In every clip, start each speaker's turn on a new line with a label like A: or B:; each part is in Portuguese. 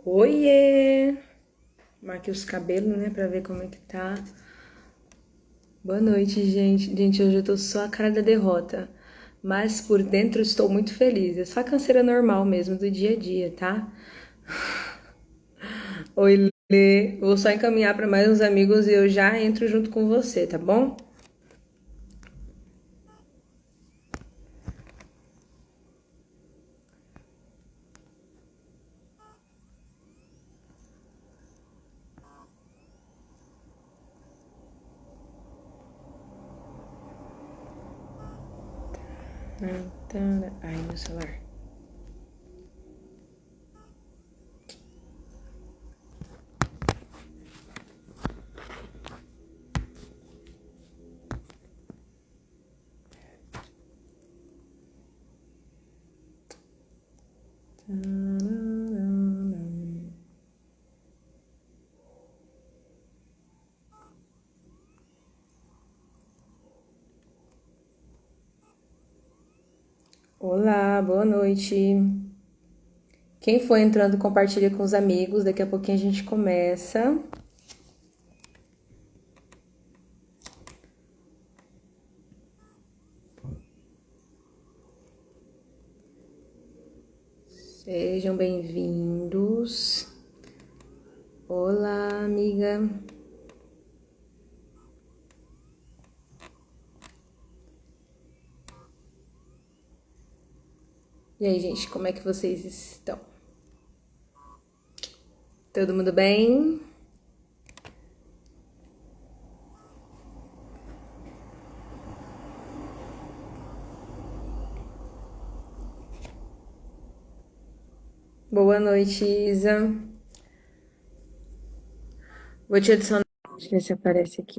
A: Oiê! Marquei os cabelos, né, pra ver como é que tá. Boa noite, gente. Gente, hoje eu tô só a cara da derrota. Mas por dentro eu estou muito feliz. É só a canseira normal mesmo, do dia a dia, tá? Oi, Lê. Vou só encaminhar pra mais uns amigos e eu já entro junto com você, tá bom? Ai, meu celular. Olá, boa noite. Quem for entrando, compartilha com os amigos. Daqui a pouquinho a gente começa. Sejam bem-vindos. Olá, amiga. E aí, gente, como é que vocês estão? Todo mundo bem? Boa noite, Isa. Vou te adicionar. Deixa eu ver se aparece aqui.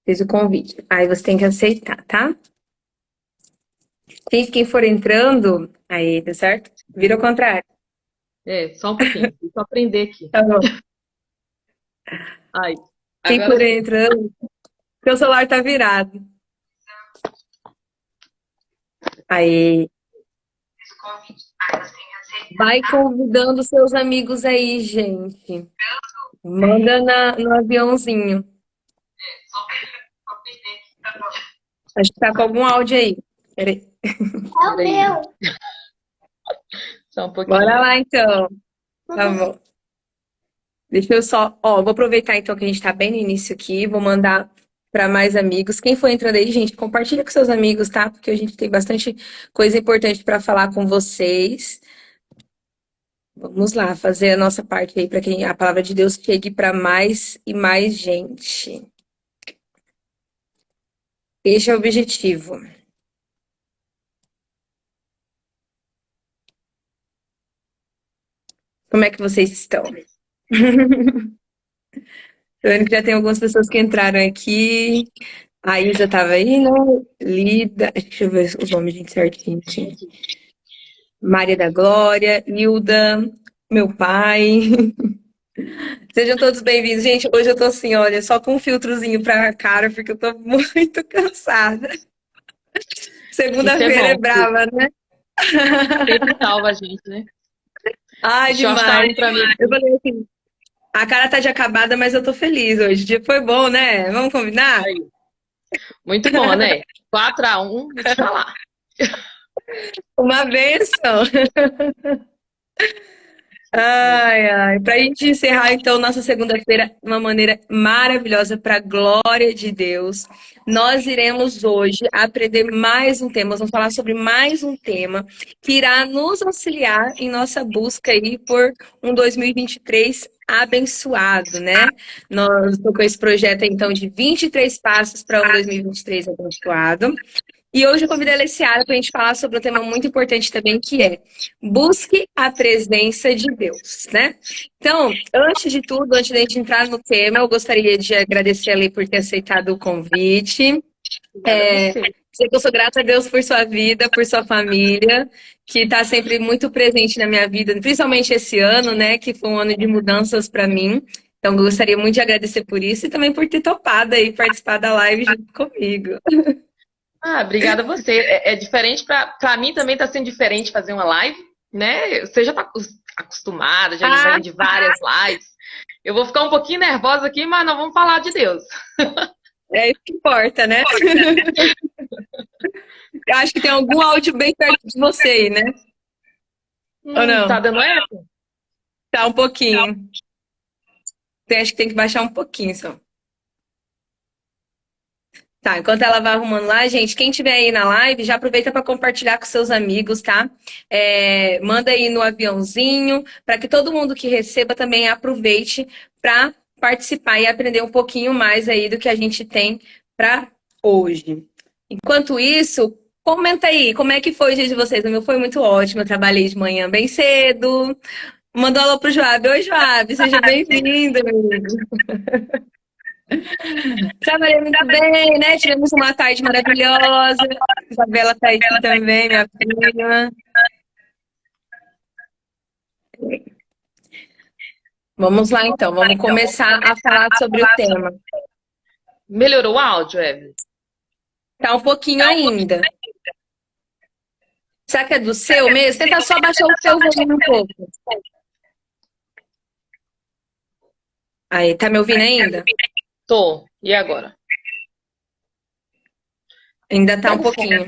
A: Fiz o convite. Aí você tem que aceitar, tá? Quem for entrando, aí, tá certo? Vira ao contrário.
B: Só um pouquinho. Deixa eu aprender aqui.
A: Tá bom.
B: Ai,
A: Quem
B: agora
A: for
B: sim.
A: entrando, seu celular tá virado. Aí, vai convidando seus amigos aí, gente. Manda no aviãozinho. Acho que tá com algum áudio aí. Peraí.
B: Peraí. Só um
A: Bora
B: pouquinho.
A: lá, então. Tá bom. Deixa eu só, vou aproveitar então que a gente tá bem no início aqui, vou mandar para mais amigos. Quem for entrando aí, gente, compartilha com seus amigos, tá? Porque a gente tem bastante coisa importante para falar com vocês. Vamos lá, fazer a nossa parte aí para que a palavra de Deus chegue para mais e mais gente. Esse é o objetivo. Como é que vocês estão? Tô vendo que já tem algumas pessoas que entraram aqui. A Isa tava aí, né? Lida, deixa eu ver os nomes, gente, certinho. Maria da Glória, Hilda, meu pai. Sejam todos bem-vindos. Gente, hoje eu tô assim, olha, só com um filtrozinho pra cara, porque eu tô muito cansada.
B: Isso é
A: Segunda-feira é
B: bom, porque
A: brava, né?
B: sempre salva a gente, né?
A: Ai,
B: Deixa eu achar
A: demais.
B: um pra mim
A: Eu
B: aqui.
A: falei assim, a cara tá de acabada, mas eu tô feliz hoje. O dia foi bom, né? Vamos combinar?
B: Aí. Muito bom, né? 4-1, vou te falar.
A: Uma bênção. Ai, ai. Pra gente encerrar, então, nossa segunda-feira de uma maneira maravilhosa, para a glória de Deus, nós iremos hoje aprender mais um tema, nós vamos falar sobre mais um tema que irá nos auxiliar em nossa busca aí por um 2023 abençoado, né? Nós estamos com esse projeto, então, de 23 passos para um 2023 abençoado. E hoje eu convidei a Alessiara para a gente falar sobre um tema muito importante também, que é busque a presença de Deus, né? Então, antes de tudo, antes da gente entrar no tema, eu gostaria de agradecer a Lei por ter aceitado o convite.
B: Obrigada a você.
A: Dizer que eu sou grata a Deus por sua vida, por sua família, que está sempre muito presente na minha vida, principalmente esse ano, né? Que foi um ano de mudanças para mim. Então, eu gostaria muito de agradecer por isso e também por ter topado aí participar da live junto comigo.
B: Obrigada a você. É diferente pra mim também tá sendo diferente fazer uma live. né? Você já está acostumada, já vem de várias lives. Eu vou ficar um pouquinho nervosa aqui, mas nós vamos falar de Deus.
A: É isso que importa, né? Eu acho que tem algum áudio bem perto de você aí, né? Ou não?
B: Tá dando eco?
A: Tá um pouquinho. Acho que tem que baixar um pouquinho só. Tá, enquanto ela vai arrumando lá, gente, quem tiver aí na live, já aproveita para compartilhar com seus amigos, tá? Manda aí no aviãozinho, para que todo mundo que receba também aproveite para participar e aprender um pouquinho mais aí do que a gente tem para hoje. Enquanto isso, comenta aí, como é que foi o dia de vocês? O meu foi muito ótimo, eu trabalhei de manhã bem cedo. Mandou alô pro Joab. Oi, Joab, seja bem-vindo. Trabalhei muito bem, né? Tivemos uma tarde maravilhosa. Isabela tá aqui também, minha prima. Vamos lá, então. Vamos começar a falar sobre o tema.
B: Melhorou o áudio, Evelyn?
A: Tá um pouquinho ainda. Será que é do seu mesmo? Tenta só baixar o seu volume um pouco. Aí, tá me ouvindo ainda?
B: Tô. E agora?
A: Ainda tá um pouquinho.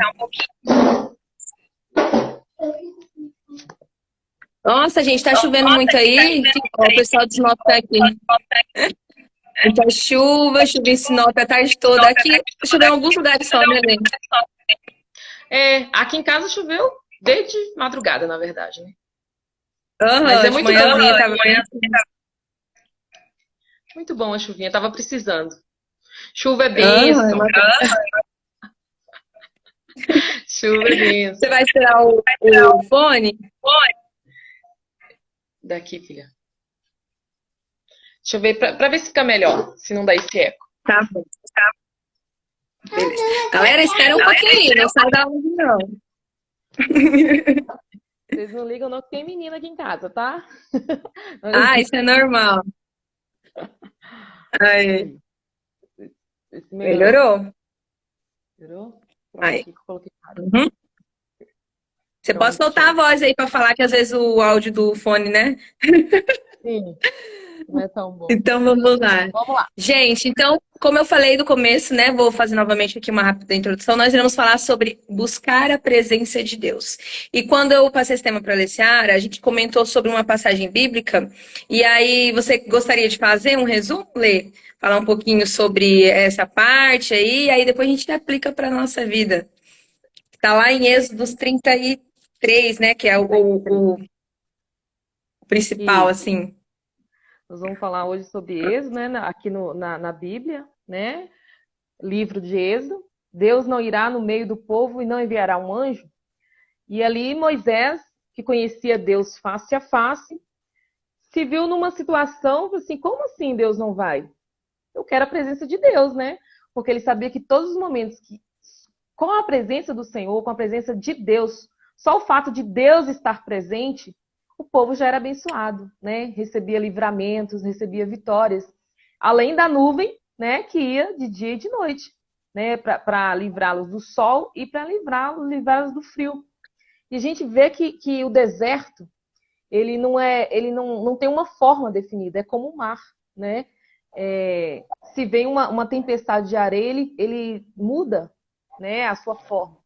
A: Nossa, gente, tá chovendo muito aí. Ó, o pessoal de Sinop tá aqui. Muita chuva em Sinop a tarde toda. Aqui choveu em alguns lugares só, né, gente?
B: Aqui em casa choveu desde madrugada, na verdade, né?
A: Mas é muito manhãzinha, tava bem.
B: Muito bom a chuvinha, tava precisando. Chuva é bênção. Chuva é bênção.
A: Você vai tirar o fone?
B: Daqui, filha. Deixa eu ver, pra ver se fica melhor, se não dá esse eco.
A: Tá bom. Beleza. Galera, espera um pouquinho, não sai da onde não.
B: Vocês não ligam não que tem menina aqui em casa, tá?
A: Isso é normal. Aí. Melhorou?
B: Melhorou?
A: Aí.
B: Coloquei.
A: Uhum. Você pode soltar a voz aí para falar que às vezes o áudio do fone, né?
B: Sim. Não é tão bom.
A: Então vamos lá.
B: Vamos lá.
A: Gente, então, como eu falei no começo, né? Vou fazer novamente aqui uma rápida introdução. Nós iremos falar sobre buscar a presença de Deus. E quando eu passei esse tema para a Alessiara, a gente comentou sobre uma passagem bíblica. E aí, você gostaria de fazer um resumo, Lê? Falar um pouquinho sobre essa parte aí, aí depois a gente aplica para nossa vida. Está lá em Êxodo 33, né? Que é o principal, assim.
B: Nós vamos falar hoje sobre Êxodo, né? Aqui na Bíblia, né? Livro de Êxodo. Deus não irá no meio do povo e não enviará um anjo. E ali Moisés, que conhecia Deus face a face, se viu numa situação assim, como assim Deus não vai? Eu quero a presença de Deus, né? Porque ele sabia que todos os momentos que, com a presença do Senhor, com a presença de Deus, só o fato de Deus estar presente, o povo já era abençoado, né? Recebia livramentos, recebia vitórias. Além da nuvem, né? Que ia de dia e de noite, né? Para livrá-los do sol e para livrá-los do frio. E a gente vê que o deserto, ele não tem uma forma definida, é como o mar, né? Se vem uma tempestade de areia, ele muda, né? A sua forma.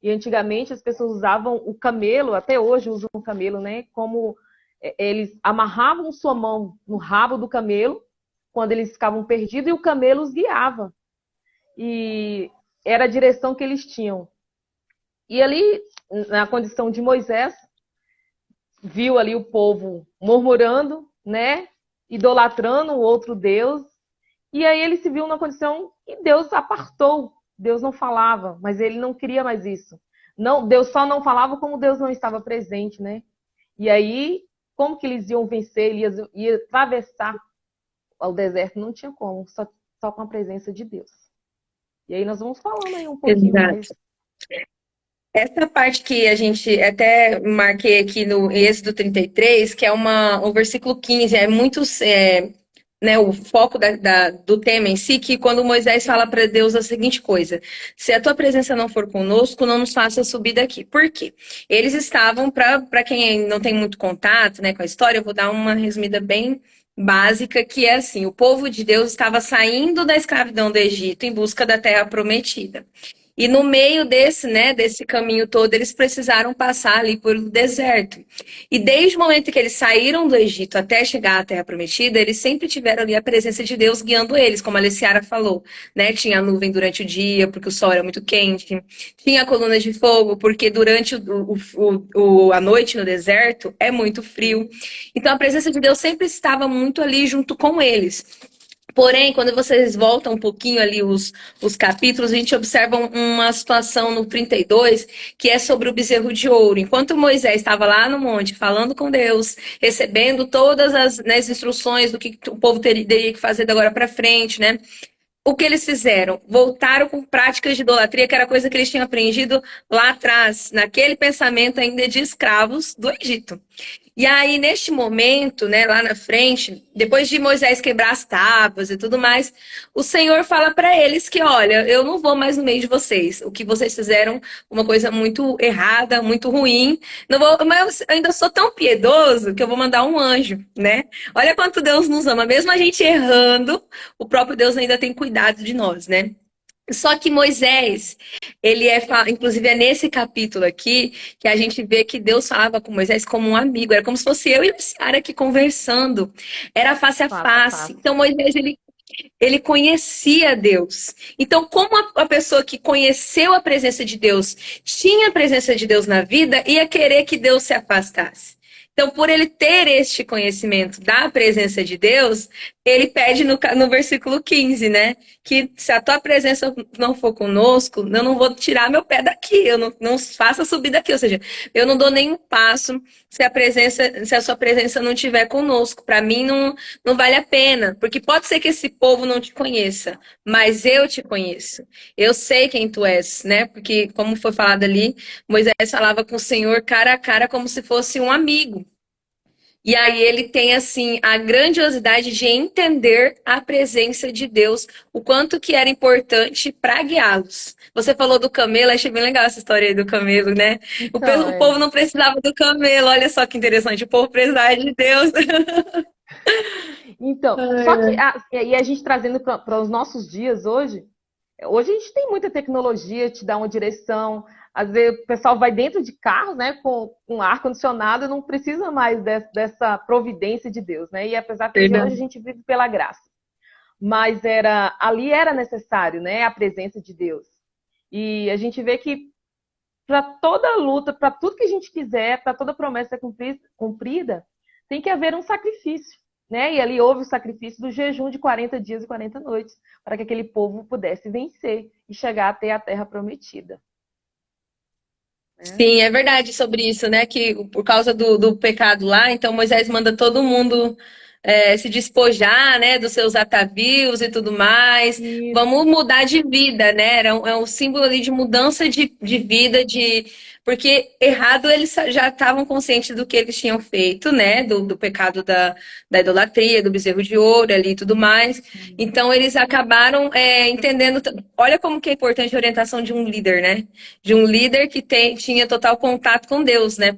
B: E antigamente as pessoas usavam o camelo, até hoje usam o camelo, né? Como eles amarravam sua mão no rabo do camelo quando eles ficavam perdidos e o camelo os guiava. E era a direção que eles tinham. E ali, na condição de Moisés, viu ali o povo murmurando, né? Idolatrando o outro Deus. E aí ele se viu na condição que Deus apartou. Deus não falava, mas ele não queria mais isso. Não, Deus só não falava como Deus não estava presente, né? E aí, como que eles iam vencer? Eles iam atravessar o deserto? Não tinha como, só com a presença de Deus. E aí nós vamos falando aí um pouquinho mais.
A: Essa parte que a gente até marquei aqui no Êxodo 33, que é o versículo 15, é muito né, o foco do tema em si, que quando Moisés fala para Deus a seguinte coisa: se a tua presença não for conosco, não nos faça subir daqui. Por quê? Eles estavam, para quem não tem muito contato, né, com a história, eu vou dar uma resumida bem básica, que é assim: o povo de Deus estava saindo da escravidão do Egito em busca da terra prometida. E no meio desse, né, desse caminho todo, eles precisaram passar ali por um deserto. E desde o momento que eles saíram do Egito até chegar à Terra Prometida, eles sempre tiveram ali a presença de Deus guiando eles, como a Alessiara falou, né? Tinha nuvem durante o dia, porque o sol era muito quente. Tinha coluna de fogo, porque durante a noite no deserto é muito frio. Então a presença de Deus sempre estava muito ali junto com eles. Porém, quando vocês voltam um pouquinho ali os capítulos, a gente observa uma situação no 32, que é sobre o bezerro de ouro. Enquanto Moisés estava lá no monte falando com Deus, recebendo todas as instruções do que o povo teria que fazer de agora para frente, né? O que eles fizeram? Voltaram com práticas de idolatria, que era coisa que eles tinham aprendido lá atrás, naquele pensamento ainda de escravos do Egito. E aí, neste momento, né, lá na frente, depois de Moisés quebrar as tábuas e tudo mais, o Senhor fala para eles que, olha, eu não vou mais no meio de vocês. O que vocês fizeram, uma coisa muito errada, muito ruim. Não vou, mas eu ainda sou tão piedoso que eu vou mandar um anjo, né? Olha quanto Deus nos ama. Mesmo a gente errando, o próprio Deus ainda tem cuidado de nós, né? Só que Moisés, inclusive é nesse capítulo aqui que a gente vê que Deus falava com Moisés como um amigo, era como se fosse eu e a Ciara aqui conversando, era face a
B: Faça,
A: face.
B: faça.
A: Então Moisés, ele conhecia Deus. Então, como a pessoa que conheceu a presença de Deus, tinha a presença de Deus na vida, ia querer que Deus se afastasse. Então, por ele ter este conhecimento da presença de Deus, ele pede no versículo 15, né? Que se a tua presença não for conosco, eu não vou tirar meu pé daqui, eu não faça subir daqui. Ou seja, eu não dou nenhum passo se a sua presença não estiver conosco. Para mim, não vale a pena. Porque pode ser que esse povo não te conheça, mas eu te conheço. Eu sei quem tu és, né? Porque, como foi falado ali, Moisés falava com o Senhor cara a cara como se fosse um amigo. E aí ele tem assim a grandiosidade de entender a presença de Deus, o quanto que era importante para guiá-los. Você falou do camelo, achei bem legal essa história aí do camelo, né?
B: Então,
A: O povo não precisava do camelo, olha só que interessante, o povo precisava de Deus.
B: só que e a gente trazendo para os nossos dias hoje, hoje a gente tem muita tecnologia, te dá uma direção. Às vezes o pessoal vai dentro de carros, né, com ar-condicionado, não precisa mais dessa providência de Deus, né? E apesar que hoje a
A: Verdade.
B: gente vive pela graça. Mas ali era necessário, né, a presença de Deus. E a gente vê que para toda luta, para tudo que a gente quiser, para toda promessa cumprida, tem que haver um sacrifício. Né? E ali houve o sacrifício do jejum de 40 dias e 40 noites, para que aquele povo pudesse vencer e chegar até a terra prometida. Né?
A: Sim, é verdade sobre isso, né? Que por causa do pecado lá, então Moisés manda todo mundo se despojar, né, dos seus atavios e tudo mais.
B: Isso.
A: Vamos mudar de vida, né? É um símbolo ali de mudança de vida, porque errado eles já estavam conscientes do que eles tinham feito, né? Do pecado da idolatria, do bezerro de ouro ali e tudo mais. Então eles acabaram entendendo. Olha como que é importante a orientação de um líder, né? De um líder que tinha total contato com Deus, né?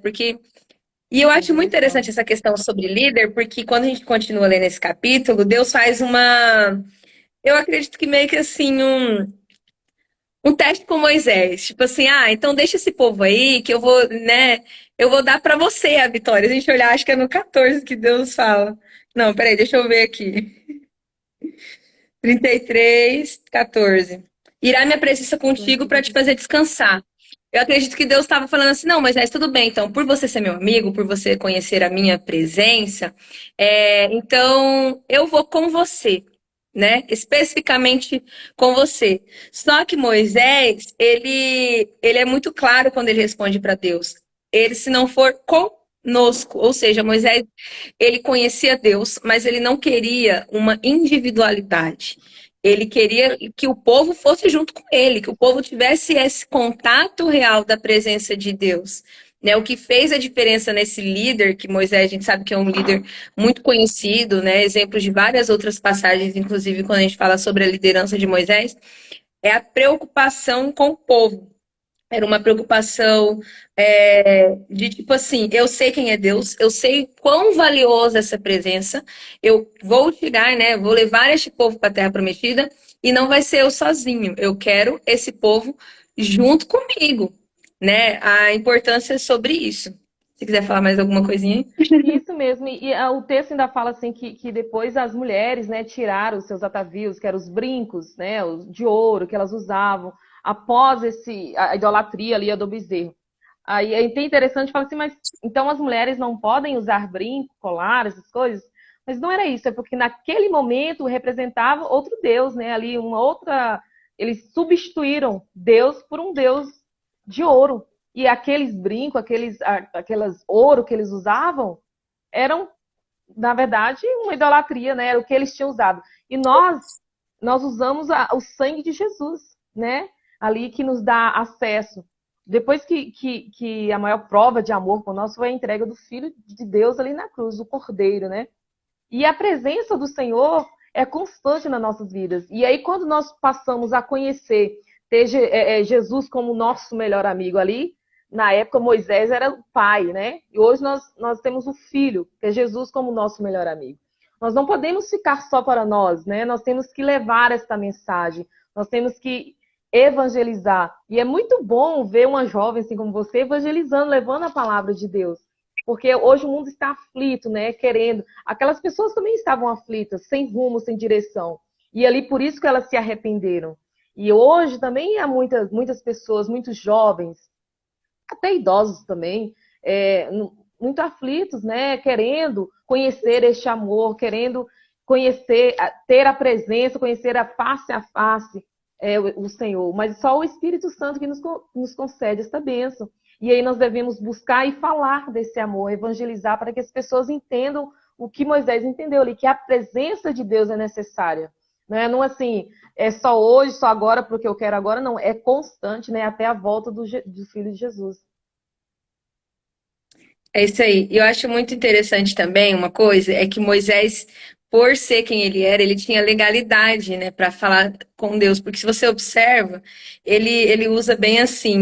A: E eu
B: A
A: acho muito interessante
B: direção.
A: essa questão sobre líder, porque quando a gente continua lendo esse capítulo, Deus faz uma. Eu acredito que meio que assim, um teste com Moisés. Tipo assim, então deixa esse povo aí, que eu vou, né? Eu vou dar para você a vitória. Se a gente olhar, acho que é no 14 que Deus fala. Não, peraí, deixa eu ver aqui. 33, 14. Irá minha presença contigo para te fazer descansar. Eu acredito que Deus estava falando assim, não, mas tudo bem, então, por você ser meu amigo, por você conhecer a minha presença, então eu vou com você, né? Especificamente com você. Só que Moisés, ele é muito claro quando ele responde para Deus. Ele, se não for conosco, ou seja, Moisés, ele conhecia Deus, mas ele não queria uma individualidade. Ele queria que o povo fosse junto com ele, que o povo tivesse esse contato real da presença de Deus. né? O que fez a diferença nesse líder, que Moisés, a gente sabe que é um líder muito conhecido, né? Exemplos de várias outras passagens, inclusive quando a gente fala sobre a liderança de Moisés, é a preocupação com o povo. Era uma preocupação de tipo assim, eu sei quem é Deus, eu sei quão valiosa essa presença, eu vou chegar, né? Vou levar este povo para a Terra Prometida e não vai ser eu sozinho. Eu quero esse povo junto comigo, né? A importância é sobre isso. Se quiser falar mais alguma coisinha.
B: Isso mesmo, o texto ainda fala assim que depois as mulheres, né, tiraram os seus atavios, que eram os brincos, né, de ouro que elas usavam, após a idolatria ali do bezerro. Aí é até interessante falar assim, mas então as mulheres não podem usar brinco, colar, essas coisas? Mas não era isso, é porque naquele momento representava outro Deus, né, ali uma outra... Eles substituíram Deus por um Deus de ouro. E aqueles brincos, aquelas ouro que eles usavam, eram, na verdade, uma idolatria, né? Era o que eles tinham usado. E nós usamos o sangue de Jesus, né? Ali que nos dá acesso. Depois que a maior prova de amor por nós foi a entrega do Filho de Deus ali na cruz, do Cordeiro, né? E a presença do Senhor é constante nas nossas vidas. E aí, quando nós passamos a conhecer, ter Jesus como nosso melhor amigo ali, na época Moisés era o pai, né? E hoje nós temos o filho, que é Jesus como nosso melhor amigo. Nós não podemos ficar só para nós, né? Nós temos que levar esta mensagem, nós temos que evangelizar. E é muito bom ver uma jovem assim como você evangelizando, levando a palavra de Deus. Porque hoje o mundo está aflito, né? Querendo. Aquelas pessoas também estavam aflitas, sem rumo, sem direção. E ali por isso que elas se arrependeram. E hoje também há muitas pessoas, muitos jovens, até idosos também, muito aflitos, né? Querendo conhecer este amor, querendo conhecer, ter a presença, conhecer a face o Senhor. Mas só o Espírito Santo que nos concede essa bênção. E aí nós devemos buscar e falar desse amor, evangelizar para que as pessoas entendam o que Moisés entendeu ali, que a presença de Deus é necessária. Não é assim, é só hoje, só agora, porque eu quero agora, não. É constante, né? Até a volta do Filho de Jesus.
A: É isso aí. E eu acho muito interessante também uma coisa, é que Moisés, por ser quem ele era, ele tinha legalidade, né, para falar com Deus. Porque se você observa, ele usa bem assim,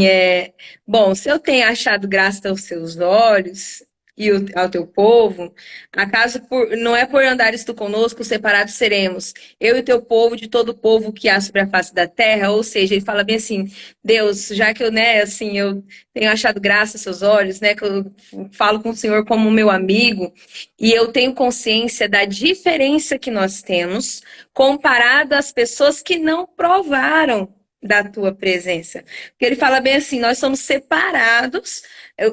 A: bom, se eu tenho achado graça aos seus olhos e ao teu povo, acaso não é por andares tu conosco, separados seremos, eu e o teu povo de todo o povo que há sobre a face da terra. Ou seja, ele fala bem assim, Deus, já que eu, né, assim, eu tenho achado graça aos seus olhos, né, que eu falo com o Senhor como meu amigo, e eu tenho consciência da diferença que nós temos comparado às pessoas que não provaram da tua presença. Porque ele fala bem assim, nós somos separados,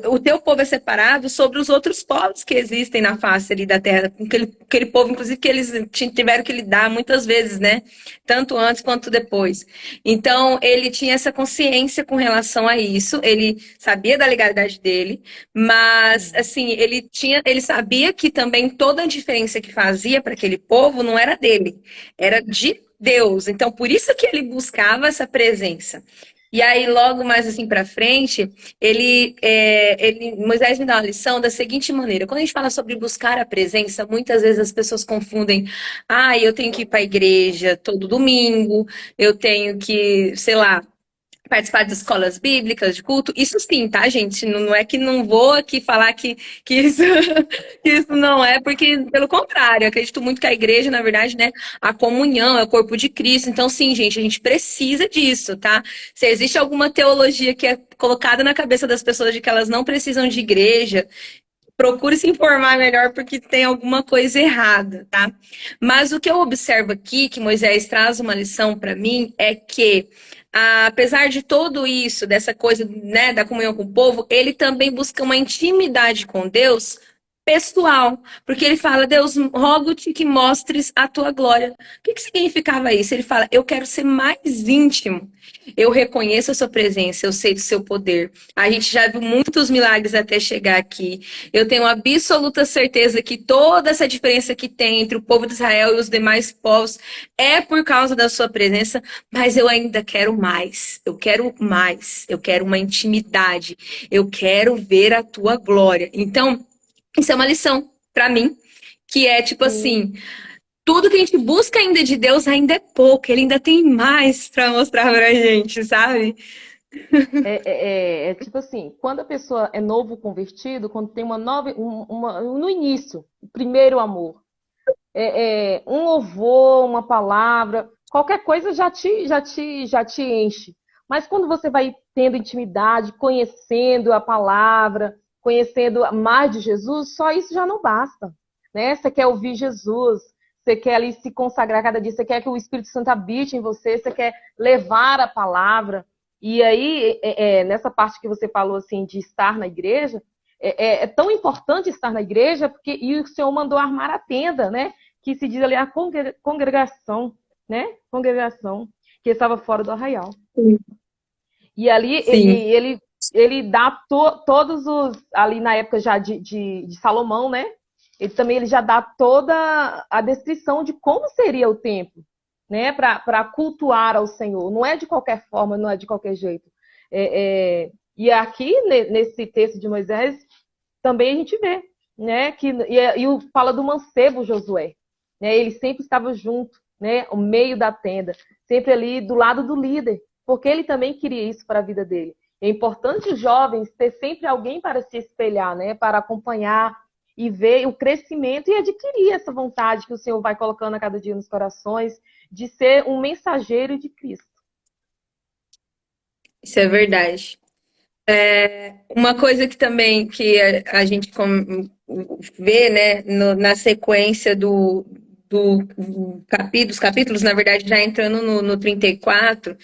A: o teu povo é separado sobre os outros povos que existem na face ali da terra, aquele povo, inclusive, que eles tiveram que lidar muitas vezes, né? Tanto antes quanto depois. Então, ele tinha essa consciência com relação a isso, ele sabia da legalidade dele, mas, assim, ele sabia que também toda a diferença que fazia para aquele povo não era dele, era de Deus. Então, por isso que ele buscava essa presença. E aí, logo mais assim para frente, Moisés me dá uma lição da seguinte maneira. Quando a gente fala sobre buscar a presença, muitas vezes as pessoas confundem. Eu tenho que ir para a igreja todo domingo, eu tenho que, sei lá, participar de escolas bíblicas, de culto. Isso sim, tá, gente? Não é que não vou aqui falar que isso, que isso não é, porque, pelo contrário, eu acredito muito que a igreja, na verdade, né, a comunhão é o corpo de Cristo. Então, sim, gente, a gente precisa disso, tá? Se existe alguma teologia que é colocada na cabeça das pessoas de que elas não precisam de igreja, procure se informar melhor, porque tem alguma coisa errada, tá? Mas o que eu observo aqui, que Moisés traz uma lição para mim, é que apesar de tudo isso, dessa coisa, né, da comunhão com o povo, ele também busca uma intimidade com Deus pessoal, porque ele fala, Deus, rogo-te que mostres a tua glória. O que significava isso? Ele fala, eu quero ser mais íntimo. Eu reconheço a sua presença, eu sei do seu poder. A gente já viu muitos milagres até chegar aqui. Eu tenho absoluta certeza que toda essa diferença que tem entre o povo de Israel e os demais povos é por causa da sua presença, mas eu ainda quero mais. Eu quero mais. Eu quero uma intimidade. Eu quero ver a tua glória. Então, isso é uma lição para mim, que é tipo
B: Sim.
A: assim, tudo que a gente busca ainda de Deus ainda é pouco, ele ainda tem mais para mostrar pra gente, sabe?
B: É tipo assim, quando a pessoa é novo convertido, quando tem uma nova, no início, o primeiro amor, um louvor, uma palavra, qualquer coisa já te enche. Mas quando você vai tendo intimidade, conhecendo a palavra, conhecendo mais de Jesus, só isso já não basta, né? Você quer ouvir Jesus, você quer ali se consagrar cada dia, você quer que o Espírito Santo habite em você, você quer levar a palavra. E aí, nessa parte que você falou assim de estar na igreja, é tão importante estar na igreja porque e o Senhor mandou armar a tenda, né? Que se diz ali a congregação, né? Congregação que estava fora do arraial.
A: Sim.
B: E ali
A: Sim.
B: ele dá todos os ali na época já de Salomão, né? Ele já dá toda a descrição de como seria o templo, né? Para cultuar ao Senhor. Não é de qualquer forma, não é de qualquer jeito. E aqui nesse texto de Moisés também a gente vê, né? Fala do mancebo Josué, né? Ele sempre estava junto, né? O meio da tenda, sempre ali do lado do líder, porque ele também queria isso para a vida dele. É importante os jovens ter sempre alguém para se espelhar, né? Para acompanhar e ver o crescimento e adquirir essa vontade que o Senhor vai colocando a cada dia nos corações de ser um mensageiro de Cristo.
A: Isso é verdade. Uma coisa que também que a gente vê, né, na sequência dos capítulos, na verdade, já entrando no 34,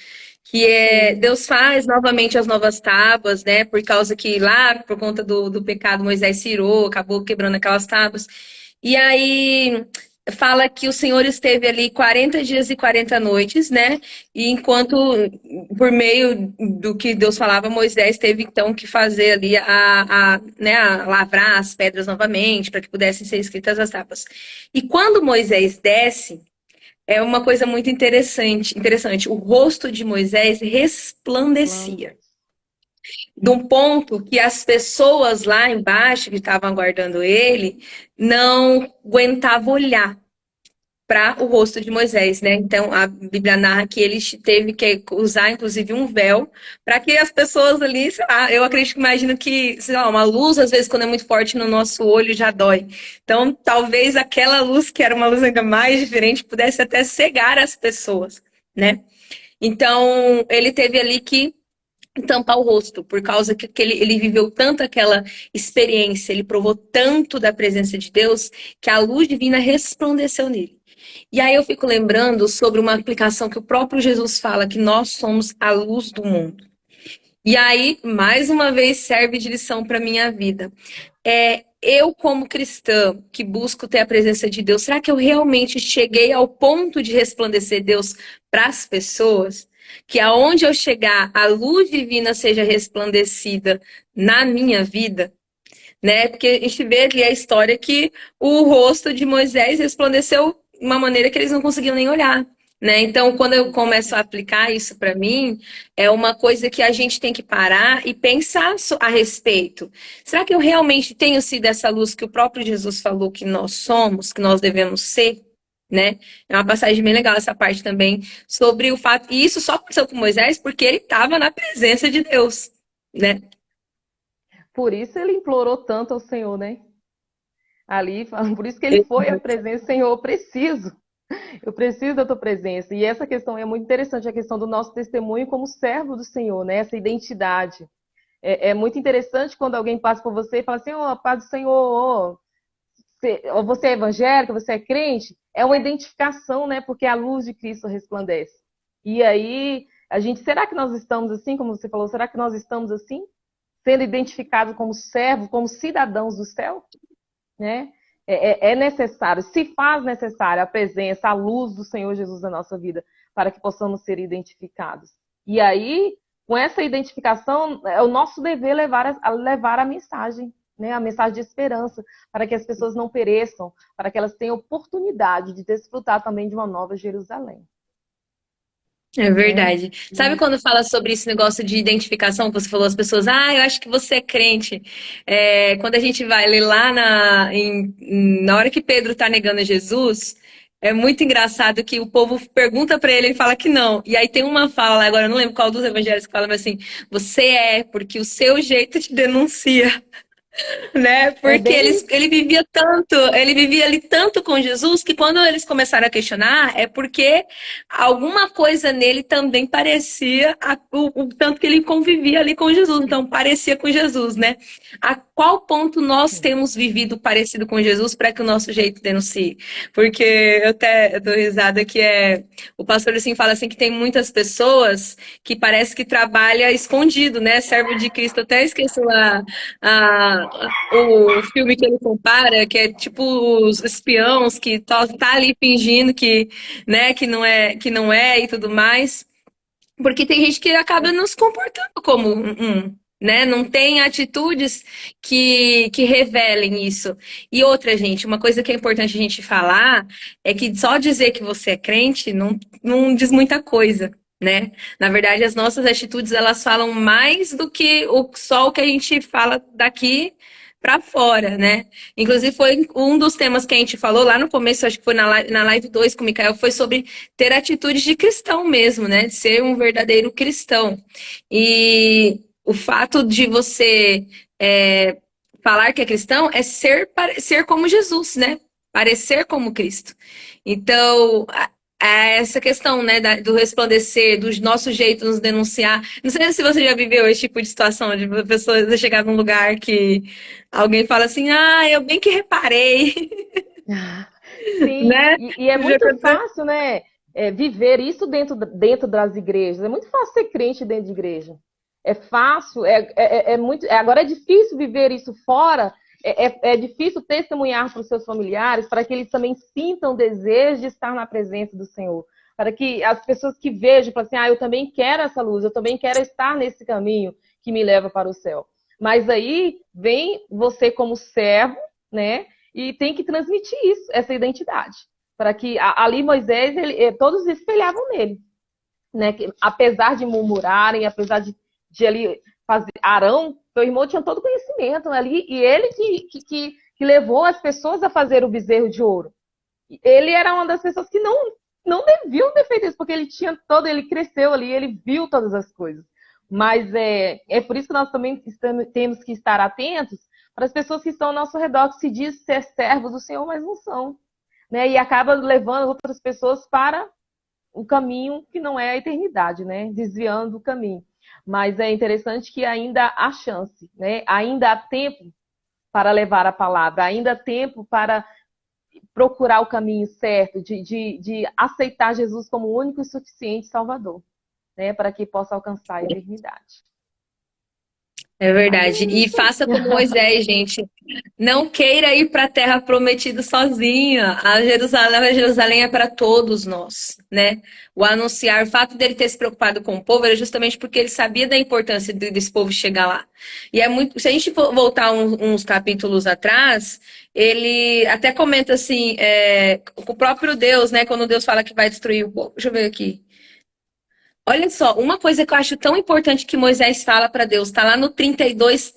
A: que é
B: Sim.
A: Deus faz novamente as novas tábuas, né? Por causa que lá, por conta do pecado, Moisés cirou, acabou quebrando aquelas tábuas. E aí fala que o Senhor esteve ali 40 dias e 40 noites, né? E enquanto, por meio do que Deus falava, Moisés teve então que fazer ali né, a lavrar as pedras novamente para que pudessem ser escritas as tábuas. E quando Moisés desce, é uma coisa muito interessante. O rosto de Moisés resplandecia.
B: Resplandece.
A: De um ponto que as pessoas lá embaixo que estavam aguardando ele não aguentavam olhar para o rosto de Moisés, né? Então a Bíblia narra que ele teve que usar, inclusive, um véu para que as pessoas ali, sei lá, eu acredito que imagino que, sei lá, uma luz, às vezes, quando é muito forte no nosso olho, já dói. Então, talvez aquela luz, que era uma luz ainda mais diferente, pudesse até cegar as pessoas, né? Então, ele teve ali que tampar o rosto, por causa que ele viveu tanto aquela experiência, ele provou tanto da presença de Deus, que a luz divina resplandeceu nele. E aí eu fico lembrando sobre uma aplicação que o próprio Jesus fala, que nós somos a luz do mundo. E aí, mais uma vez, serve de lição para minha vida. Eu, como cristã, que busco ter a presença de Deus, será que eu realmente cheguei ao ponto de resplandecer Deus para as pessoas? Que aonde eu chegar, a luz divina seja resplandecida na minha vida? Né? Porque a gente vê ali a história que o rosto de Moisés resplandeceu de uma maneira que eles não conseguiam nem olhar. Né? Então, quando eu começo a aplicar isso para mim, é uma coisa que a gente tem que parar e pensar a respeito. Será que eu realmente tenho sido essa luz que o próprio Jesus falou que nós somos, que nós devemos ser? Né? É uma passagem bem legal essa parte também sobre o fato. E isso só aconteceu com Moisés porque ele estava na presença de Deus. Né?
B: Por isso ele implorou tanto ao Senhor, né? Ali, por isso que ele foi à presença, Senhor, eu preciso da tua presença. E essa questão é muito interessante, a questão do nosso testemunho como servo do Senhor, né? Essa identidade. É muito interessante quando alguém passa por você e fala assim, ó, paz do Senhor, ou você é evangélico, você é crente, é uma identificação, né? Porque a luz de Cristo resplandece. E aí, será que nós estamos assim, como você falou, será que nós estamos assim? Sendo identificados como servos, como cidadãos do céu? né? É necessário, se faz necessário a presença, a luz do Senhor Jesus na nossa vida, para que possamos ser identificados. E aí, com essa identificação, é o nosso dever levar a mensagem, né? A mensagem de esperança, para que as pessoas não pereçam, para que elas tenham oportunidade de desfrutar também de uma nova Jerusalém.
A: É
B: Né?
A: verdade. Sabe quando fala sobre esse negócio de identificação, que você falou as pessoas, eu acho que você é crente. Quando a gente vai ler lá na hora que Pedro está negando Jesus, é muito engraçado que o povo pergunta para ele, ele fala que não. E aí tem uma fala, agora eu não lembro qual dos evangelhos que fala, mas assim, você porque o seu jeito te denuncia. Né?
B: É
A: Porque
B: bem isso.
A: ele vivia ali tanto com Jesus que quando eles começaram a questionar é porque alguma coisa nele também parecia o tanto que ele convivia ali com Jesus, então parecia com Jesus, né? A qual ponto nós temos vivido parecido com Jesus para que o nosso jeito denuncie? Porque eu dou risada que o pastor assim fala assim que tem muitas pessoas que parece que trabalha escondido, né? Servo de Cristo, eu até esqueci lá o filme que ele compara, que é tipo os espiãos que tá ali fingindo que, né, que não é e tudo mais. Porque tem gente que acaba não se comportando como né? Não tem atitudes que revelem isso. E outra, gente, uma coisa que é importante a gente falar é que só dizer que você é crente não diz muita coisa. Né? Na verdade, as nossas atitudes elas falam mais do que só o que a gente fala daqui para fora, né? Inclusive, foi um dos temas que a gente falou lá no começo, acho que foi na live 2 com o Mikael, foi sobre ter atitudes de cristão mesmo, né? De ser um verdadeiro cristão. E o fato de você falar que é cristão é ser como Jesus, né? Parecer como Cristo. Então, essa questão, né, do resplandecer, do nosso jeito de nos denunciar. Não sei se você já viveu esse tipo de situação, de pessoas chegar num lugar que alguém fala assim, eu bem que reparei,
B: Sim,
A: né?
B: e é muito fácil, né, viver isso dentro das igrejas. É muito fácil ser crente dentro de igreja. É fácil, muito. Agora é difícil viver isso fora. É difícil testemunhar para os seus familiares, para que eles também sintam o desejo de estar na presença do Senhor. Para que as pessoas que vejam, falem assim, eu também quero essa luz, eu também quero estar nesse caminho que me leva para o céu. Mas aí vem você como servo, né? E tem que transmitir isso, essa identidade. Para que ali Moisés, todos espelhavam nele. Né? Apesar de murmurarem, apesar de ali fazer. Arão, seu irmão tinha todo conhecimento ali, e ele que levou as pessoas a fazer o bezerro de ouro. Ele era uma das pessoas que não deviam ter feito isso, porque ele cresceu ali, ele viu todas as coisas. Mas é por isso que nós também temos que estar atentos para as pessoas que estão ao nosso redor, que se diz ser servos do Senhor, mas não são. Né? E acaba levando outras pessoas para o caminho que não é a eternidade, né? Desviando o caminho. Mas é interessante que ainda há chance, né? Ainda há tempo para levar a palavra, ainda há tempo para procurar o caminho certo, de aceitar Jesus como o único e suficiente Salvador, né? Para que possa alcançar a eternidade.
A: É verdade. E faça como Moisés, gente. Não queira ir para a terra prometida sozinha. A Jerusalém é para todos nós, né? O anunciar, o fato dele ter se preocupado com o povo era justamente porque ele sabia da importância desse povo chegar lá. E é muito. Se a gente voltar uns capítulos atrás, ele até comenta assim, o próprio Deus, né? Quando Deus fala que vai destruir o povo. Deixa eu ver aqui. Olha só, uma coisa que eu acho tão importante que Moisés fala para Deus, está lá no 32.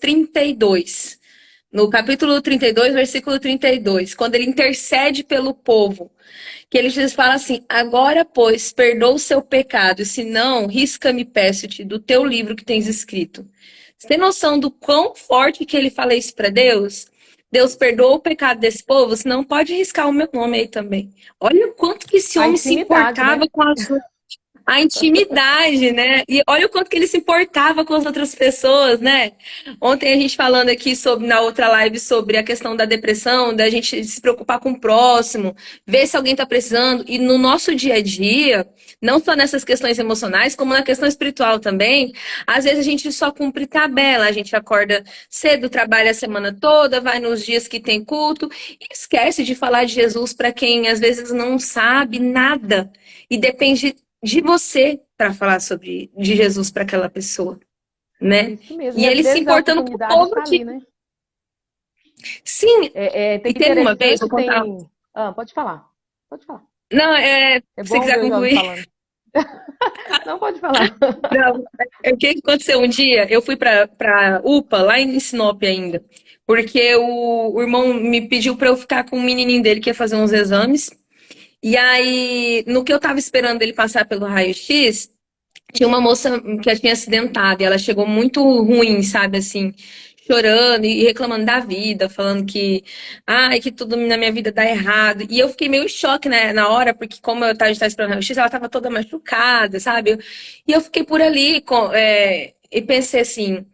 A: No capítulo 32, versículo 32, quando ele intercede pelo povo, que ele fala assim, agora, pois, perdoa o seu pecado, e se não, risca-me, peço-te, do teu livro que tens escrito. Você tem noção do quão forte que ele fala isso para Deus? Deus perdoa o pecado desse povo, senão pode riscar o meu nome aí também. Olha o quanto que esse
B: A
A: homem se
B: intimidade,
A: importava
B: né?
A: com a sua... A intimidade, né? E olha o quanto que ele se importava com as outras pessoas, né? Ontem a gente falando aqui sobre, na outra live, sobre a questão da depressão, da gente se preocupar com o próximo, ver se alguém tá precisando. E no nosso dia a dia, não só nessas questões emocionais, como na questão espiritual também, às vezes a gente só cumpre tabela, a gente acorda cedo, trabalha a semana toda, vai nos dias que tem culto, e esquece de falar de Jesus para quem às vezes não sabe nada. E depende de você para falar sobre de Jesus para aquela pessoa, né?
B: Isso mesmo.
A: E
B: E às
A: ele se
B: vezes a
A: importando com
B: oportunidade
A: todo
B: está ali,
A: tipo.
B: né?
A: Sim,
B: É
A: e teve uma vez,
B: interessante,
A: vou contar.
B: tem. Ah, pode falar. Pode falar.
A: Não, se
B: É
A: você
B: bom
A: quiser
B: ver o jovem
A: concluir.
B: falando. Não pode falar.
A: Não, o que aconteceu um dia? Eu fui para UPA, lá em Sinop ainda, porque o irmão me pediu para eu ficar com o menininho dele que ia fazer uns exames. E aí, no que eu tava esperando ele passar pelo raio-x, tinha uma moça que tinha acidentado e ela chegou muito ruim, sabe, assim, chorando e reclamando da vida, falando que, ai, que tudo na minha vida dá errado. E eu fiquei meio em choque, né, na hora, porque como eu tava esperando o raio-x, ela tava toda machucada, sabe? E eu fiquei por ali e pensei assim,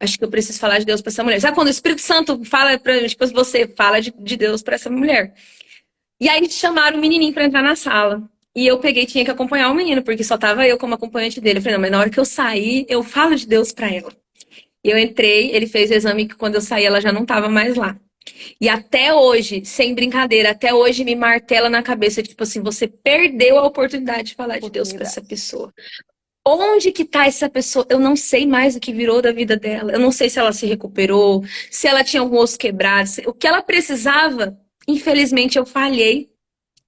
A: acho que eu preciso falar de Deus para essa mulher. Sabe quando o Espírito Santo fala pra, tipo, você fala de Deus para essa mulher? E aí chamaram o menininho pra entrar na sala. E eu peguei, tinha que acompanhar o menino, porque só tava eu como acompanhante dele. Eu falei, não, mas na hora que eu sair, eu falo de Deus pra ela. E eu entrei, ele fez o exame que quando eu saí ela já não tava mais lá. E até hoje, sem brincadeira, até hoje me martela na cabeça, tipo assim, você perdeu a oportunidade de falar de Deus pra essa
B: Oportunidade.
A: pessoa. Onde que tá essa pessoa? Eu não sei mais o que virou da vida dela. Eu não sei se ela se recuperou, se ela tinha algum osso quebrado, o que ela precisava. Infelizmente eu falhei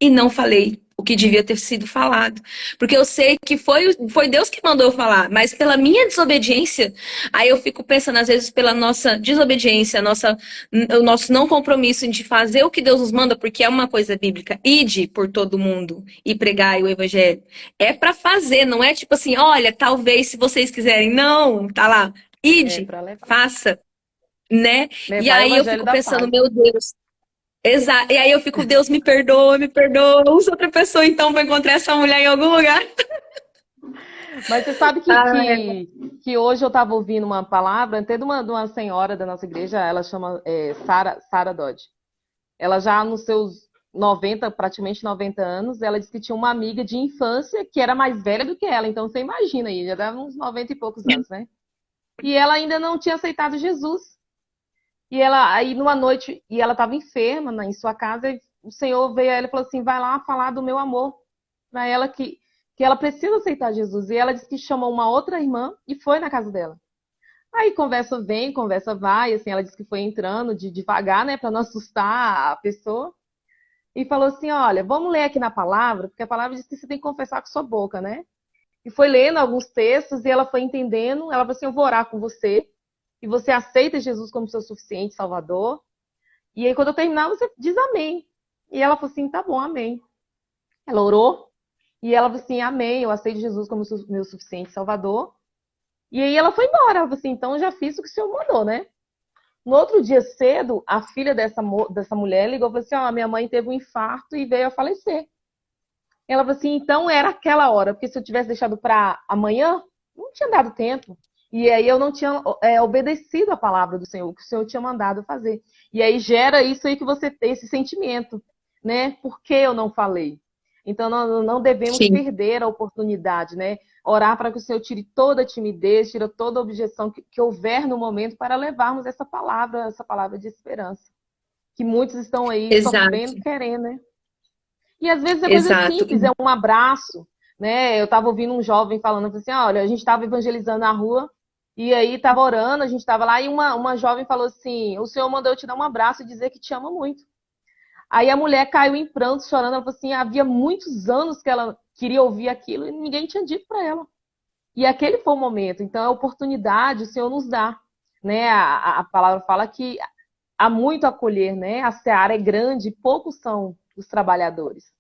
A: e não falei o que devia ter sido falado. Porque eu sei que foi Deus que mandou eu falar, mas pela minha desobediência, aí eu fico pensando, às vezes, pela nossa desobediência, o nosso não compromisso de fazer o que Deus nos manda, porque é uma coisa bíblica. Ide por todo mundo e pregai o evangelho. É para fazer, não é tipo assim, olha, talvez se vocês quiserem. Não, tá lá.
B: É
A: Ide,
B: para levar.
A: faça, né? E
B: Levar o
A: aí eu
B: evangelho
A: fico
B: da
A: pensando,
B: paz.
A: meu Deus. Exato. E aí eu fico, Deus me perdoa. Usa outra pessoa então para encontrar essa mulher em algum lugar.
B: Mas você sabe que,
A: Ah,
B: que, que hoje eu estava ouvindo uma palavra, até de uma senhora da nossa igreja, ela chama Sara Dodge. Ela já nos seus 90, praticamente 90 anos, ela disse que tinha uma amiga de infância que era mais velha do que ela. Então você imagina aí, já dava uns 90 e poucos anos, né? E ela ainda não tinha aceitado Jesus. E ela, aí numa noite, e ela estava enferma em sua casa, e o Senhor veio a ela e falou assim: vai lá falar do meu amor para ela que ela precisa aceitar Jesus. E ela disse que chamou uma outra irmã e foi na casa dela. Aí conversa vem, conversa vai, assim, ela disse que foi entrando devagar, né, para não assustar a pessoa. E falou assim: olha, vamos ler aqui na palavra, porque a palavra diz que você tem que confessar com sua boca, né? E foi lendo alguns textos e ela foi entendendo. Ela falou assim: eu vou orar com você, e você aceita Jesus como seu suficiente Salvador. E aí, quando eu terminar, você diz amém. E ela falou assim: tá bom, amém. Ela orou, e ela falou assim: amém, eu aceito Jesus como meu suficiente Salvador. E aí ela foi embora. Ela falou assim: então eu já fiz o que o Senhor mandou, né? No outro dia cedo, a filha dessa mulher ligou e falou assim: ó, minha mãe teve um infarto e veio a falecer. Ela falou assim: então era aquela hora, porque se eu tivesse deixado para amanhã, não tinha dado tempo. E aí eu não tinha obedecido a palavra do Senhor, o que o Senhor tinha mandado fazer. E aí gera isso aí que você tem, esse sentimento, né? Por que eu não falei? Então não devemos
A: sim,
B: perder a oportunidade, né? Orar para que o Senhor tire toda a timidez, tire toda a objeção que houver no momento para levarmos essa palavra de esperança. Que muitos estão aí sofrendo,
A: exato,
B: querendo, né? E às vezes é coisa
A: exato.
B: simples, é um abraço, né? Eu estava ouvindo um jovem falando assim: olha, a gente estava evangelizando na rua e aí estava orando, a gente estava lá e uma jovem falou assim: o Senhor mandou eu te dar um abraço e dizer que te ama muito. Aí a mulher caiu em prantos, chorando. Ela falou assim: havia muitos anos que ela queria ouvir aquilo e ninguém tinha dito para ela. E aquele foi o momento. Então, a oportunidade o Senhor nos dá, né? A palavra fala que há muito a acolher, né? A seara é grande, poucos são os trabalhadores.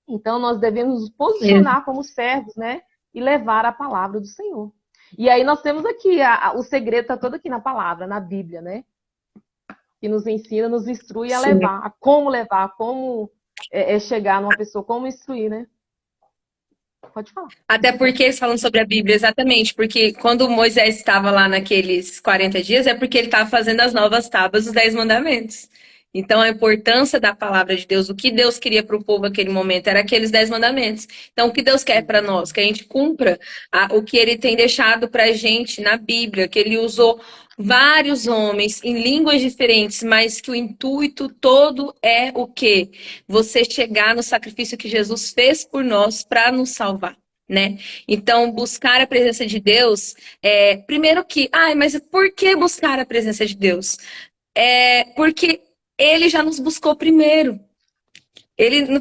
B: Então, nós devemos nos
A: É,
B: posicionar como servos, né? E levar a palavra do Senhor. E aí nós temos aqui, o segredo está todo aqui na palavra, na Bíblia, né? Que nos ensina, nos instrui a
A: sim,
B: levar, a como chegar numa pessoa, como instruir, né? Pode falar.
A: Até porque, falando sobre a Bíblia, exatamente, porque quando Moisés estava lá naqueles 40 dias, é porque ele estava fazendo as novas tábuas dos 10 mandamentos. Então, a importância da palavra de Deus, o que Deus queria para o povo naquele momento, era aqueles 10 mandamentos. Então, o que Deus quer para nós? Que a gente cumpra o que ele tem deixado para a gente na Bíblia, que ele usou vários homens em línguas diferentes, mas que o intuito todo é o quê? Você chegar no sacrifício que Jesus fez por nós para nos salvar. Né? Então, buscar a presença de Deus, primeiro que, mas por que buscar a presença de Deus? Porque ele já nos buscou primeiro.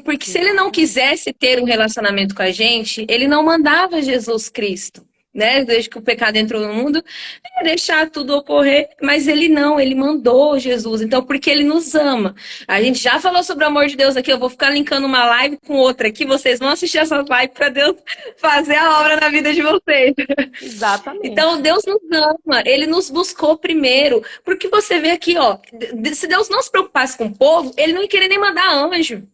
A: Porque se ele não quisesse ter um relacionamento com a gente, ele não mandava Jesus Cristo. Né? Desde que o pecado entrou no mundo, deixar tudo ocorrer, mas ele não, ele mandou Jesus. Então, porque ele nos ama. A gente já falou sobre o amor de Deus aqui, eu vou ficar linkando uma live com outra aqui, vocês vão assistir essa live para Deus fazer a obra na vida de vocês.
B: Exatamente.
A: Então, Deus nos ama, ele nos buscou primeiro, porque você vê aqui, ó, se Deus não se preocupasse com o povo, ele não ia querer nem mandar anjo.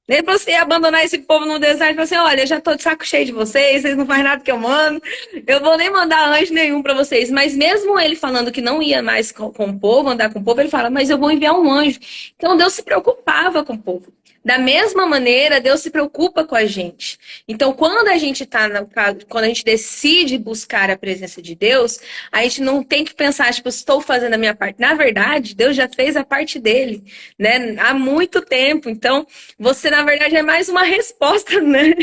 A: Nem pra você abandonar esse povo no deserto e falar assim, olha, eu já tô de saco cheio de vocês não fazem nada que eu mando, eu vou nem mandar anjo nenhum para vocês. Mas mesmo ele falando que não ia mais com o povo, andar com o povo, ele fala, mas eu vou enviar um anjo. Então Deus se preocupava com o povo. Da mesma maneira, Deus se preocupa com a gente. Então, quando a gente quando a gente decide buscar a presença de Deus, a gente não tem que pensar, tipo, estou fazendo a minha parte. Na verdade, Deus já fez a parte dele, né? Há muito tempo. Então, você, na verdade, é mais uma resposta, né?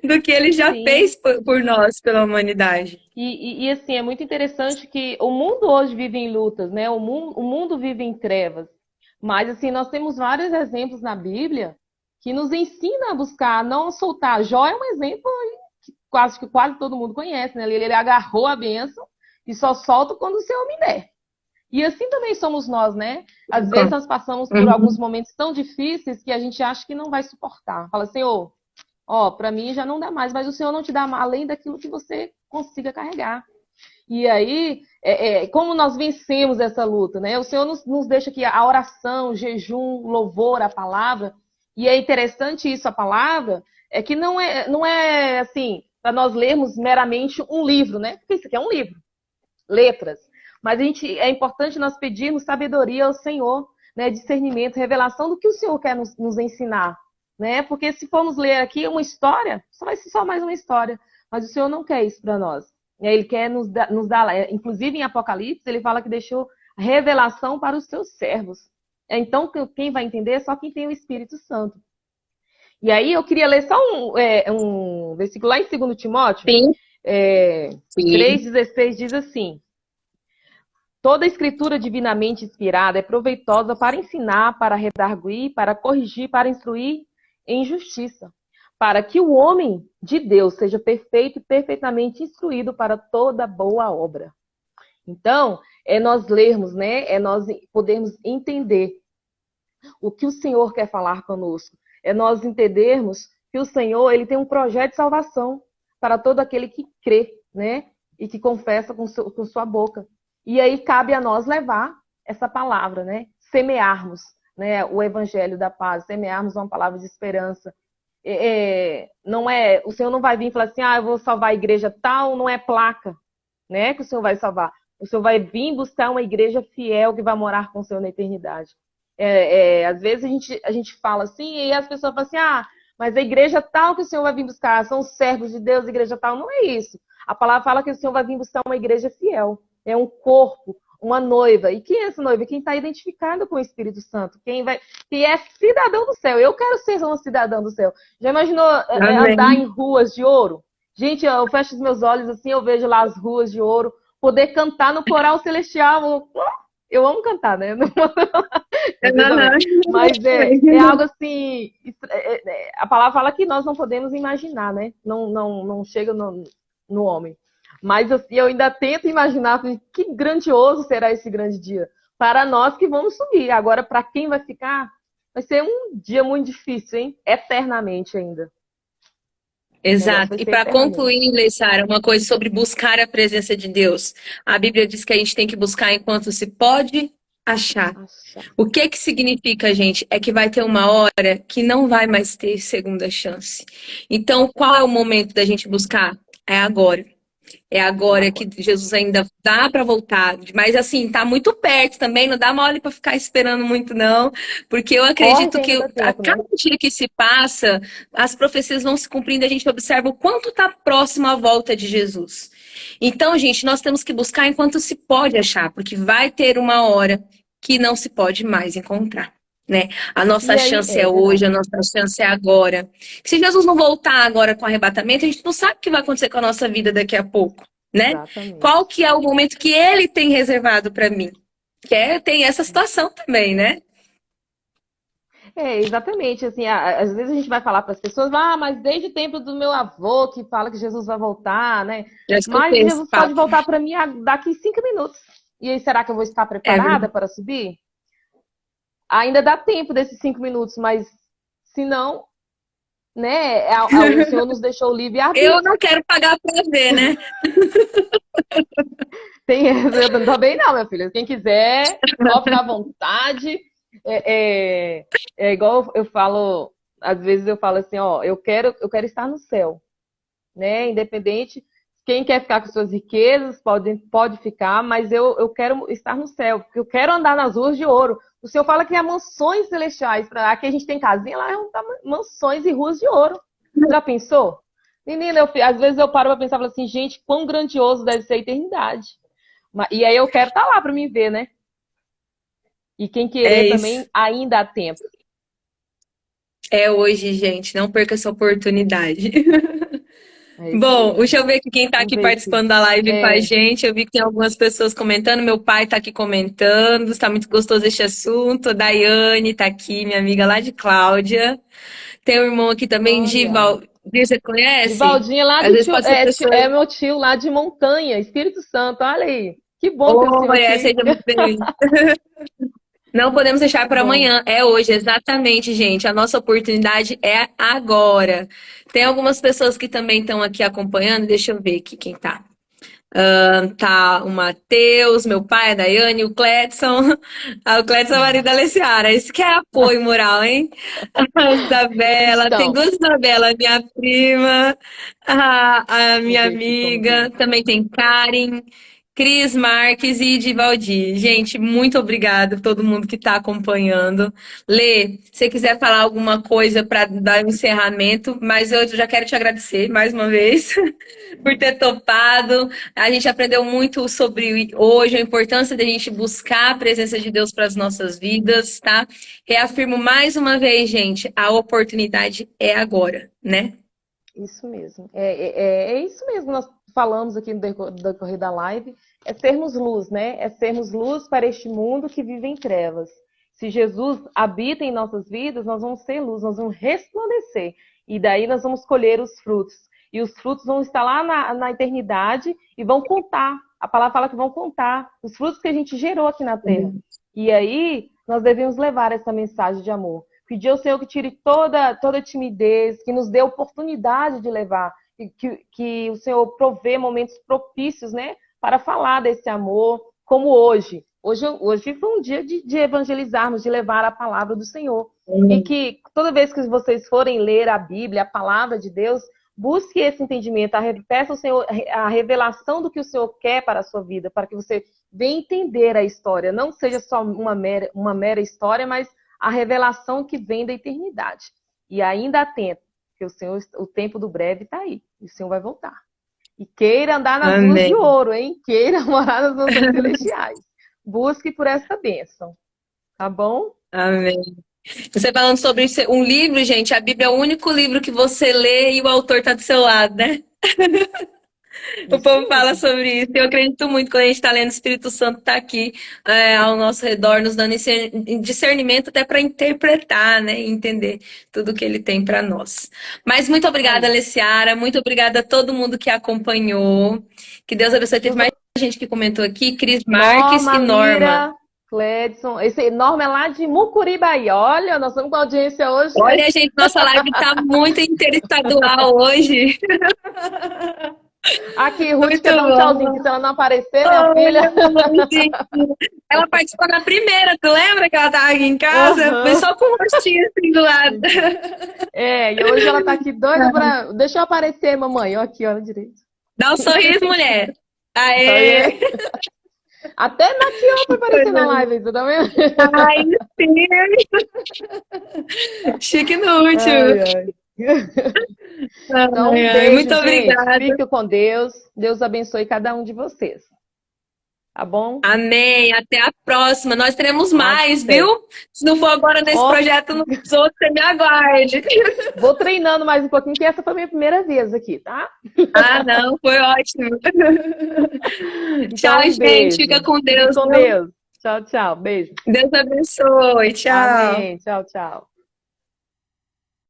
A: Do que ele já fez por nós, pela humanidade.
B: E assim, é muito interessante que o mundo hoje vive em lutas, né? O mundo vive em trevas. Mas, assim, nós temos vários exemplos na Bíblia que nos ensina a buscar, a não soltar. Jó é um exemplo que quase todo mundo conhece, né? Ele agarrou a bênção e só solta quando o Senhor me der. E assim também somos nós, né? Às vezes nós passamos por alguns momentos tão difíceis que a gente acha que não vai suportar. Fala, Senhor, ó, para mim já não dá mais, mas o Senhor não te dá além daquilo que você consiga carregar. E aí, como nós vencemos essa luta, né? O Senhor nos deixa aqui a oração, o jejum, o louvor, a palavra. E é interessante isso, a palavra, é que não é assim, para nós lermos meramente um livro, né? Porque isso aqui é um livro, letras. Mas é importante nós pedirmos sabedoria ao Senhor, né? Discernimento, revelação do que o Senhor quer nos ensinar, né? Porque se formos ler aqui uma história, só vai ser só mais uma história. Mas o Senhor não quer isso para nós. Ele quer nos dar, inclusive em Apocalipse, ele fala que deixou revelação para os seus servos. Então, quem vai entender é só quem tem o Espírito Santo. E aí, eu queria ler só um versículo lá em 2 Timóteo.
A: Sim.
B: 3,16 diz assim: toda escritura divinamente inspirada é proveitosa para ensinar, para redarguir, para corrigir, para instruir em justiça, para que o homem de Deus seja perfeito e perfeitamente instruído para toda boa obra. Então, é nós lermos, né? É nós podermos entender o que o Senhor quer falar conosco. É nós entendermos que o Senhor, ele tem um projeto de salvação para todo aquele que crê, né? E que confessa com sua boca. E aí cabe a nós levar essa palavra, né? Semearmos, né? O evangelho da paz, semearmos uma palavra de esperança. O Senhor não vai vir e falar assim, eu vou salvar a igreja tal, não é placa, né? Que o Senhor vai salvar. O Senhor vai vir buscar uma igreja fiel que vai morar com o Senhor na eternidade. Às vezes a gente fala assim, e as pessoas falam assim, mas a igreja tal que o Senhor vai vir buscar, são os servos de Deus, a igreja tal. Não é isso. A palavra fala que o Senhor vai vir buscar uma igreja fiel. É um corpo, uma noiva. E quem é essa noiva? Quem está identificado com o Espírito Santo. Quem é cidadão do céu. Eu quero ser uma cidadã do céu. Já imaginou andar em ruas de ouro? Gente, eu fecho os meus olhos assim, eu vejo lá as ruas de ouro, poder cantar no coral celestial. Eu amo cantar, né? Mas é algo assim. A palavra fala que nós não podemos imaginar, né? Não chega no homem. Mas assim, eu ainda tento imaginar que grandioso será esse grande dia. Para nós que vamos subir. Agora, para quem vai ficar, vai ser um dia muito difícil, hein? Eternamente ainda.
A: Exato. E para concluir, Leissara, uma coisa sobre buscar a presença de Deus. A Bíblia diz que a gente tem que buscar enquanto se pode achar.
B: Achar.
A: O que que significa, gente? É que vai ter uma hora que não vai mais ter segunda chance. Então, qual é o momento da gente buscar? É agora. É
B: É
A: agora que
B: agora.
A: Jesus ainda dá para voltar, mas assim, tá muito perto também, não dá mole para ficar esperando muito não, porque eu
B: Corre que
A: acredito
B: ainda
A: que
B: dá
A: a
B: tempo, né?
A: cada dia que se passa, as profecias vão se cumprindo, a gente observa o quanto tá próximo a volta de Jesus. Então, gente, nós temos que buscar enquanto se pode achar, porque vai ter uma hora que não se pode mais encontrar. Né? A nossa
B: E aí,
A: chance é
B: é
A: hoje,
B: verdade.
A: a nossa chance é agora. Se Jesus não voltar agora com o arrebatamento, a gente não sabe o que vai acontecer com a nossa vida daqui a pouco, né? Qual
B: Exatamente.
A: que é o momento que ele tem reservado para mim? Tem essa situação também, né?
B: É, exatamente. Assim, às vezes a gente vai falar para as pessoas, mas desde o tempo do meu avô que fala que Jesus vai voltar, né?
A: Já
B: Mas
A: escutei esse
B: Jesus pode
A: papo.
B: voltar para mim daqui 5 minutos. E aí, será que eu vou estar
A: É
B: preparada
A: verdade.
B: para subir? Ainda dá tempo desses 5 minutos, mas se não, né? O Senhor nos deixou o
A: Eu
B: livre-arbítrio.
A: não quero pagar para ver, né?
B: Tem essa, eu também não, minha filha. Quem quiser, pode ficar à vontade. É, é igual eu falo, às vezes eu falo assim, ó, eu quero estar no céu, né? Independente, quem quer ficar com suas riquezas pode ficar, mas eu quero estar no céu, porque eu quero andar nas ruas de ouro. O Senhor fala que há mansões celestiais. Aqui a gente tem casinha, lá mansões e ruas de ouro. Já pensou? Menina, às vezes eu paro pra pensar e falo assim, gente, quão grandioso deve ser a eternidade. E aí eu quero estar lá para me ver, né? E quem
A: É
B: querer
A: isso.
B: também, ainda há tempo.
A: É hoje, gente. Não perca essa oportunidade.
B: É isso
A: Bom, deixa
B: mesmo.
A: eu ver aqui quem está
B: Vamos
A: aqui
B: ver aqui.
A: participando da live com a
B: É,
A: gente. Eu vi que tem algumas pessoas comentando. Meu pai está aqui comentando. Está muito gostoso este assunto. A Daiane está aqui, minha amiga lá de Cláudia. Tem um irmão aqui também,
B: olha.
A: Gival. Você
B: De
A: conhece?
B: Valdinha lá
A: Às
B: de
A: vezes
B: tio,
A: pode ser pessoa.
B: é meu tio lá de Montanha, Espírito Santo. Olha aí. Que bom ter o senhor
A: Oi,
B: aqui.
A: seja muito bem. Não podemos deixar
B: Que
A: para
B: bom.
A: amanhã, é hoje, exatamente, gente. A nossa oportunidade é agora. Tem algumas pessoas que também estão aqui acompanhando, deixa eu ver aqui quem tá. Tá o Matheus, meu pai, a Daiane, o Cledson. Ah, o Cledson é o marido da Alessiara. Esse que é apoio moral, hein? A Isabela, tem
B: Cristão.
A: duas Isabela, minha prima, a
B: Vamos
A: minha
B: ver aqui como
A: amiga,
B: que.
A: também tem Karen, Cris Marques e Divaldi. Gente, muito obrigada a todo mundo que está acompanhando. Lê, se você quiser falar alguma coisa para dar um encerramento, mas eu já quero te agradecer mais uma vez por ter topado. A gente aprendeu muito sobre hoje, a importância da gente buscar a presença de Deus para as nossas vidas, tá? Reafirmo mais uma vez, gente, a oportunidade é agora, né?
B: Isso mesmo. É isso mesmo que nós falamos aqui no decorrer da live. É sermos luz, né? É sermos luz para este mundo que vive em trevas. Se Jesus habita em nossas vidas, nós vamos ser luz, nós vamos resplandecer. E daí nós vamos colher os frutos. E os frutos vão estar lá na eternidade e vão contar. A palavra fala que vão contar os frutos que a gente gerou aqui na terra. E aí nós devemos levar essa mensagem de amor. Pedir ao Senhor que tire toda timidez, que nos dê a oportunidade de levar, que o Senhor provê momentos propícios, né, para falar desse amor, como hoje. Hoje foi um dia de evangelizarmos, de levar a palavra do Senhor. E que toda vez que vocês forem ler a Bíblia, a palavra de Deus, busque esse entendimento, peça ao Senhor a revelação do que o Senhor quer para a sua vida, para que você venha entender a história. Não seja só uma mera história, mas a revelação que vem da eternidade. E ainda há tempo, porque o tempo do breve está aí. E o Senhor vai voltar. E queira andar nas ruas de
A: Amém.
B: ouro, hein? Queira morar nas mansões celestiais. Busque por essa bênção. Tá bom?
A: Amém. Você falando sobre um livro, gente, a Bíblia é o único livro que você lê e o autor está do seu lado, né? O
B: Isso
A: povo fala
B: mesmo.
A: sobre isso. Eu acredito muito quando a gente está lendo, o Espírito Santo está aqui ao nosso redor, nos dando esse discernimento até para interpretar, né? E entender tudo que ele tem para nós. Mas muito obrigada,
B: Aí.
A: Alessiara. Muito obrigada a todo mundo que acompanhou. Que Deus abençoe. Teve
B: Deus
A: mais gente que comentou aqui, Cris Marques e
B: Norma,
A: Norma.
B: Lira, Cledson. Esse Norma é lá de Mucuribaí. Olha, nós estamos com audiência hoje.
A: Olha, gente, nossa live está muito interestadual hoje.
B: Aqui, Ruth
A: Muito
B: quer dar um tchauzinho,
A: bom.
B: que se ela não aparecer, minha
A: Olha,
B: filha.
A: gente. Ela participou na primeira, tu lembra que ela tava aqui em casa? Foi
B: Aham.
A: só com o rostinho assim do lado.
B: É, e hoje ela tá aqui doida pra. Deixa eu aparecer, mamãe. Ó, aqui, ó, direito.
A: Dá um sorriso, mulher.
B: Oiê.
A: Aê!
B: Até maquiou pra aparecer
A: Coisa
B: na
A: linda.
B: live, você tá vendo?
A: Ai, sim. Chique no último.
B: Ai, ai. Então,
A: Ai,
B: um
A: ai.
B: beijo,
A: Muito
B: gente.
A: obrigada.
B: Fique com Deus. Deus abençoe cada um de vocês. Tá bom?
A: Amém. Até a próxima. Nós teremos mais, viu?
B: Até.
A: Se não for agora nesse
B: Ó,
A: projeto, nos outros, você me aguarde.
B: vou treinando mais um pouquinho, que essa foi a minha primeira vez aqui, tá?
A: Ah, não, foi ótimo. Tchau,
B: Então, um
A: gente. Fica
B: beijo.
A: com
B: Fique
A: Deus,
B: com
A: viu?
B: Deus. Tchau, tchau. Beijo.
A: Deus abençoe. Tchau.
B: Amém. Tchau, tchau.